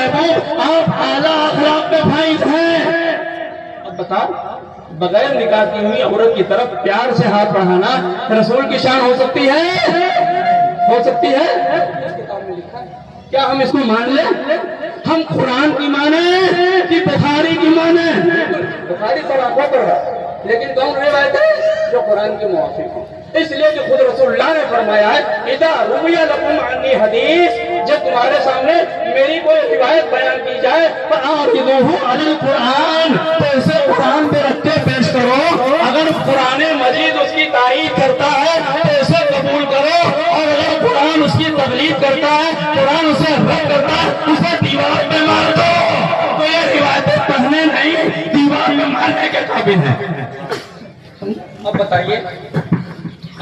महबूब आप आला अखलाक पे फाइज हैं। अब बता, बगैर निकाह की हुई औरत की तरफ प्यार से हाथ बढ़ाना रसूल की शान हो सकती है? हो सकती है? क्या हम इसको मान लें? हम कुरान की माने कि बुखारी की माने? बुखारी तो आंखों पर है, लेकिन कौन रिवायत है जो कुरान के मुवाफिक हो। इसलिए जो खुद रसूलुल्लाह ने फरमाया है, इदा रुविया लकुम अन्नी हदीस, जब तुम्हारे सामने मेरी कोई रिवायत बयान की जाए फआरिदूहु अलल कुरान, तो उसे कुरान पे रख के पेश करो। अगर कुरान मजीद उसकी तारीफ करता है तो उसे कबूल करो, और अगर कुरान उसकी तकलीफ करता है, कुरान उसे रद्द करता है, उसे दीवार पे मार दो। तो ये रिवायतें पढ़ने नहीं, दीवार में मारने के काबिल है। अब बताइए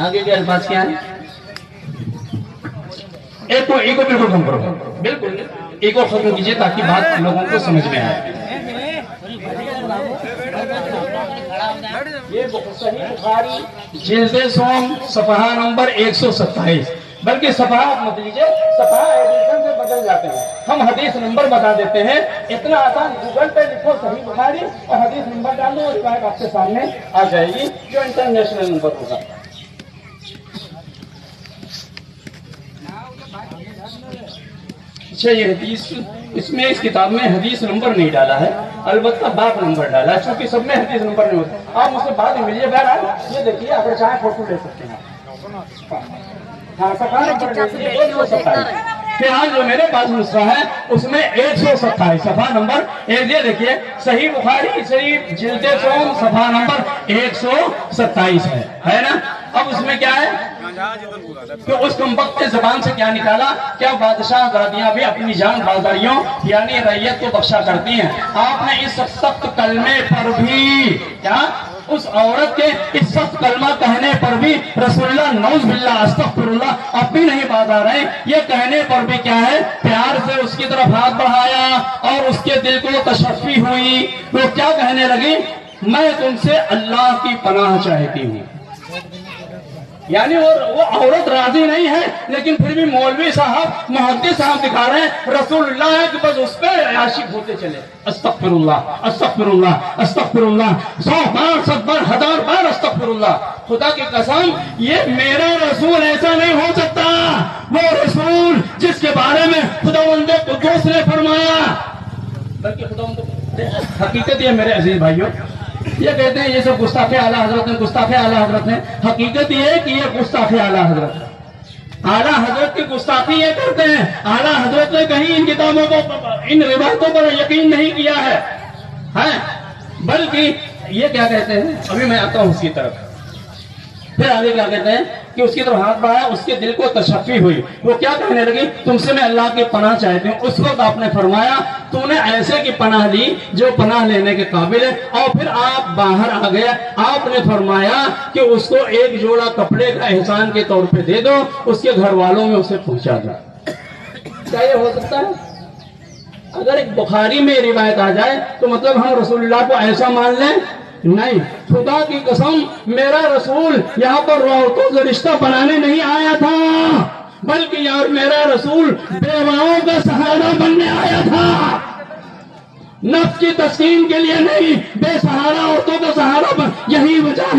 आगे के अल्फाज क्या है? ईगो बिल्कुल कम करो, बिल्कुल ईगो खत्म कीजिए ताकि बात लोगों को समझ में आए। ये सही बुखारी जिल्द सोम सफहा नंबर 127, बल्कि सफहा मत लीजिए, सफहा एडिशन से बदल जाते हैं, हम हदीस नंबर बता देते हैं। इतना आसान, गूगल पे लिखो सही बुखारी और हदीस नंबर डाल दो, रिवायत आपके सामने आ जाएगी जो इंटरनेशनल नंबर होगा। अच्छा, ये हदीस इसमें इस किताब में हदीस नंबर नहीं डाला है, अलबत्ता बाप नंबर डाला है, क्योंकि सब में हदीस नंबर नहीं होता। आप मुझसे बाद में मिलिए। बहरहाल ये देखिए, अगर चाहे फोटो ले सकते हैं। हाँ, सफा नंबर 127। फिलहाल जो मेरे पास नुस्खा है उसमें 127 सफा नंबर एक, ये देखिए सही बुखारी शरीफ जिल्द सोम सफा नंबर 127 है ना। अब उसमें क्या है कि उस कमबख्त के ज़बान से क्या निकाला, क्या बादशाह दादियां भी अपनी जान बाजारियों यानी रैयत को बख्शा करती हैं। आपने इस सख्त कलमे पर भी क्या, उस औरत के इस सख्त कलमा कहने पर भी रसूलुल्लाह नौज़ बिल्लाह अस्तग़फिरुल्लाह अपनी नहीं बात आ रहे, ये कहने पर भी क्या है, प्यार से उसकी तरफ हाथ बढ़ाया और उसके दिल को तशफ़ी हुई। वो क्या कहने लगी, मैं तुमसे अल्लाह की पनाह चाहती हूँ। यानी वो औरत राजी नहीं है, लेकिन फिर भी मौलवी साहब मुहद्दिस साहब दिखा रहे हैं रसूलुल्लाह है कि बस उस पर आशिक होते चले। अस्तग़फिरुल्लाह अस्तग़फिरुल्लाह अस्तग़फिरुल्लाह, 100 बार 100 बार 1000 बार अस्तग़फिरुल्लाह। खुदा की कसम, ये मेरा रसूल ऐसा नहीं हो सकता। वो रसूल जिसके बारे में खुदावंद कुद्दूस ने फरमाया, बल्कि खुदावंद हकीकत ये मेरे अजीज भाइयों, ये कहते हैं ये सब गुस्ताखे आला हजरत हैं, गुस्ताखे आला हजरत हैं। हकीकत ये है कि ये गुस्ताखे आला हजरत है। आला हजरत की गुस्ताखी ये करते हैं। आला हजरत ने कहीं इन किताबों को, इन रिवायतों पर यकीन नहीं किया है, बल्कि ये क्या कहते हैं, अभी मैं आता हूं उसकी तरफ। फिर आगे क्या कहते हैं कि उसकी तरफ हाथ बढ़ाया, उसके दिल को तशफ़ी हुई। वो क्या कहने लगी, तुमसे मैं अल्लाह की पनाह चाहती हूँ। उस वक्त आपने फरमाया तूने ऐसे की पनाह ली जो पनाह लेने के काबिल है। और फिर आप बाहर आ गए, आपने फरमाया कि उसको एक जोड़ा कपड़े का एहसान के तौर पे दे दो, उसके घर वालों में उसे पहुंचा दो। क्या ये हो सकता है? अगर एक बुखारी में रिवायत आ जाए तो मतलब हम रसूलुल्लाह को ऐसा मान लें? नहीं, खुदा की कसम, मेरा रसूल यहाँ पर औरतों से रिश्ता बनाने नहीं आया था, बल्कि यार मेरा रसूल बेवाओं का सहारा बनने आया था। नफ्स की तस्कीन के लिए नहीं, बेसहारा औरतों का सहारा बन। यही वजह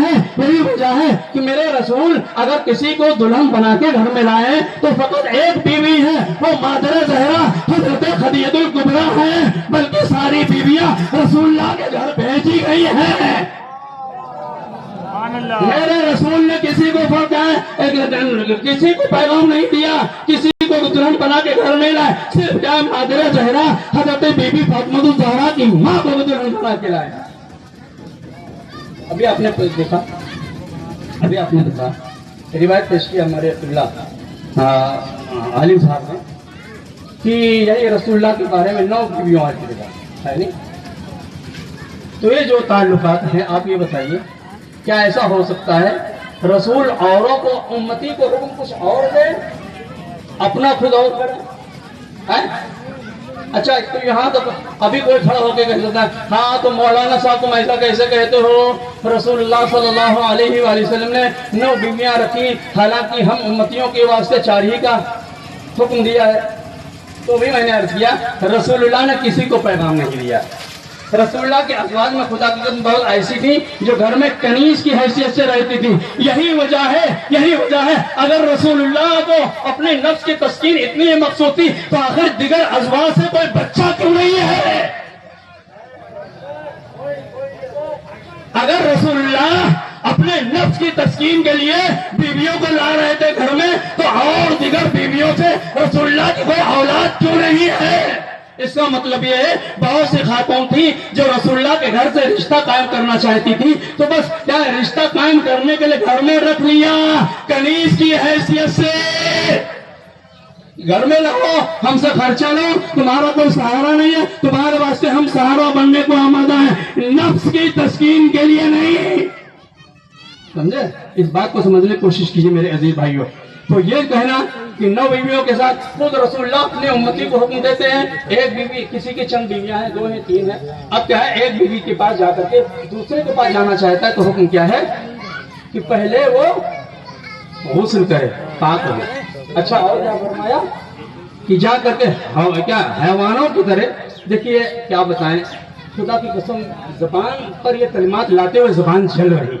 है कि मेरे रसूल अगर किसी को दुल्हन बना के घर में लाए तो फकत एक बीवी है, वो मादर ज़हरा हज़रत खदीजतुल कुबरा है, बल्कि सारी बीवियां रसूलुल्लाह के घर भेजी गई हैं। मेरे रसूल ने किसी को किसी को पैगाम नहीं दिया, किसी को दुल्हन बना के घर में लाए, सिर्फ क्या मादर ज़हरा हज़रत बीबी फातिमा ज़हरा की माँ को दुल्हन बना के लाए। अभी आपने देखा रिवायत पेश की हमारे आलिम साहब ने कि यही रसूलुल्लाह के बारे में 9 बीवियों आज की है नहीं। तो ये जो ताल्लुकात हैं, आप ये बताइए क्या ऐसा हो सकता है रसूल औरों को, उम्मती को हुक्म कुछ और दे, अपना खुद और करे? अच्छा, तो यहाँ तो अभी कोई खड़ा होकर कह सकता है हाँ तो मौलाना साहब तुम ऐसा कैसे कहते हो, रसूलुल्लाह सल्लल्लाहु अलैहि वसल्लम ने 9 बीवियां रखी, हालांकि हम उम्मतियों के वास्ते 4 ही का हुक्म दिया है। تو بھی میں نے عرض کیا رسول اللہ نے کسی کو پیغام نہیں دیا. رسول اللہ کے ازواج میں خدا کی قسم بہت ایسی تھی جو گھر میں کنیز کی حیثیت سے رہتی تھی. یہی وجہ ہے اگر رسول اللہ کو اپنے نفس کی تسکین اتنی مقصود تھی تو آخر دیگر ازواج سے کوئی بچہ کیوں نہیں ہے؟ اگر رسول اللہ اپنے نفس کی تسکین کے لیے بیویوں کو لا رہے تھے گھر میں تو اور دیگر بیویوں سے رسول اللہ کی کوئی اولاد کیوں نہیں ہے؟ اس کا مطلب یہ ہے بہت سی خاتون تھی جو رسول اللہ کے گھر سے رشتہ قائم کرنا چاہتی تھی تو بس کیا رشتہ قائم کرنے کے لیے گھر میں رکھ لیا کنیز کی حیثیت سے. گھر میں لگو ہم سے خرچہ لو, تمہارا کوئی سہارا نہیں ہے, تمہارے واسطے ہم سہارا بننے کو آمادہ ہیں, نفس کی تسکین کے لیے نہیں. سمجھے؟ اس بات کو سمجھنے کی کوشش کیجیے میرے عزیز بھائیوں. تو یہ کہنا کہ 9 بیویوں کے ساتھ خود رسول اللہ اپنے امتی کو حکم دیتے ہیں. ایک بیوی, کسی کی چند بیویاں ہیں, 2 ہیں 3 ہیں, اب کیا ہے ایک بیوی کے پاس جا کر کے دوسرے کے پاس جانا چاہتا ہے تو حکم کیا ہے کہ پہلے وہ غسل کرے, پاک ہو. اچھا اور کیا فرمایا کہ جا کر کے کیا حیوانوں کی طرح, دیکھیے کیا بتائیں, خدا کی قسم زبان پر یہ کلمات لاتے ہوئے زبان جل رہی ہے.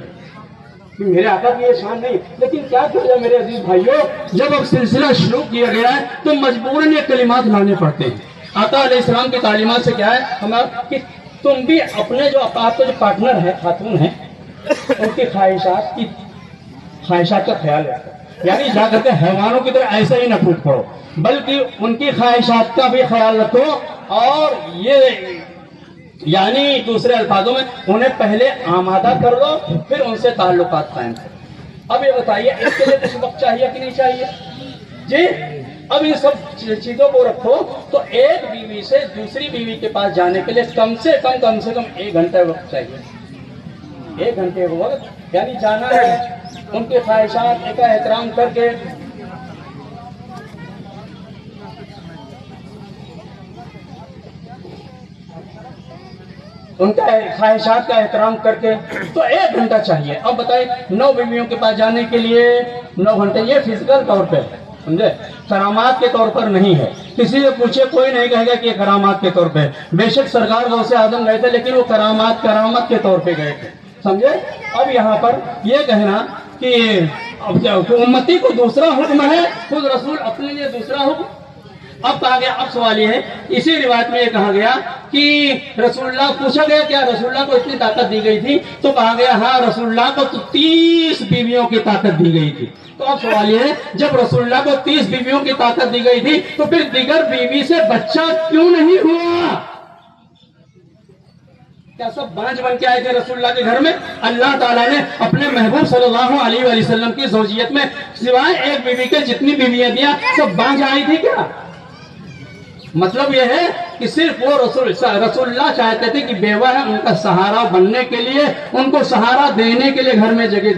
میرے آقا کی یہ شان نہیں, لیکن کیا کیا میرے عزیز بھائیوں, جب اب سلسلہ شروع کیا گیا ہے تو مجبوراً یہ کلمات لانے پڑتے ہیں. آقا علیہ السلام کی تعلیمات سے کیا ہے ہمارا کہ تم بھی اپنے جو آپ کے جو پارٹنر ہے خاتون ہیں ان کی خواہشات کا خیال رکھو. یعنی جا کر کے حیوانوں کی طرح ایسا ہی نہ پھوٹ پڑو, بلکہ ان کی خواہشات کا بھی خیال رکھو. اور یہ یعنی دوسرے الفاظوں میں انہیں پہلے آمادہ کر لو, پھر ان سے تعلقات قائم کرو. اب یہ بتائیے اس کے لیے کچھ وقت چاہیے کہ نہیں چاہیے؟ جی اب یہ سب چیزوں کو رکھو تو ایک بیوی سے دوسری بیوی کے پاس جانے کے لیے کم سے کم 1 گھنٹہ وقت چاہیے. 1 گھنٹے کا وقت, یعنی جانا ہے, ان کے خواہشات کا احترام کر کے ان کا خواہشات کا احترام کر کے تو 1 گھنٹہ چاہیے. اب بتائیں 9 بیویوں کے پاس جانے کے لیے 9 گھنٹے, یہ فزیکل طور پہ سمجھے, کرامات کے طور پر نہیں ہے. کسی سے پوچھے کوئی نہیں کہے گا کہ یہ کرامات کے طور پہ. بے شک سرکار غوث اعظم گئے تھے لیکن وہ کرامت کے طور پہ گئے تھے, سمجھے. اب یہاں پر یہ کہنا کہ امتی کو دوسرا حکم ہے, خود رسول اپنے لیے دوسرا حکم. اب کہا گیا, اب سوال یہ ہے, اسی روایت میں یہ کہا گیا کہ رسول اللہ پوچھا گیا کیا رسول اللہ کو اتنی طاقت دی گئی تھی, تو کہا گیا ہاں رسول اللہ کو تو 30 بیویوں کی طاقت دی گئی تھی. تو اب سوال یہ ہے, جب رسول اللہ کو 30 بیویوں کی طاقت دی گئی تھی تو پھر دیگر بیوی سے بچہ کیوں نہیں ہوا؟ کیا سب بانج بن کے آئے تھے رسول اللہ کے گھر میں؟ اللہ تعالیٰ نے اپنے محبوب صلی اللہ علیہ وآلہ وسلم کی زوجیت میں سوائے ایک بیوی کے جتنی بیویاں دیا سب بانج آئی تھی کیا؟ مطلب یہ ہے کہ صرف وہ رسول اللہ چاہتے تھے کہ بیوہ ہے ان کا سہارا بننے کے لیے, ان کو سہارا دینے کے لیے گھر میں جگہ دی.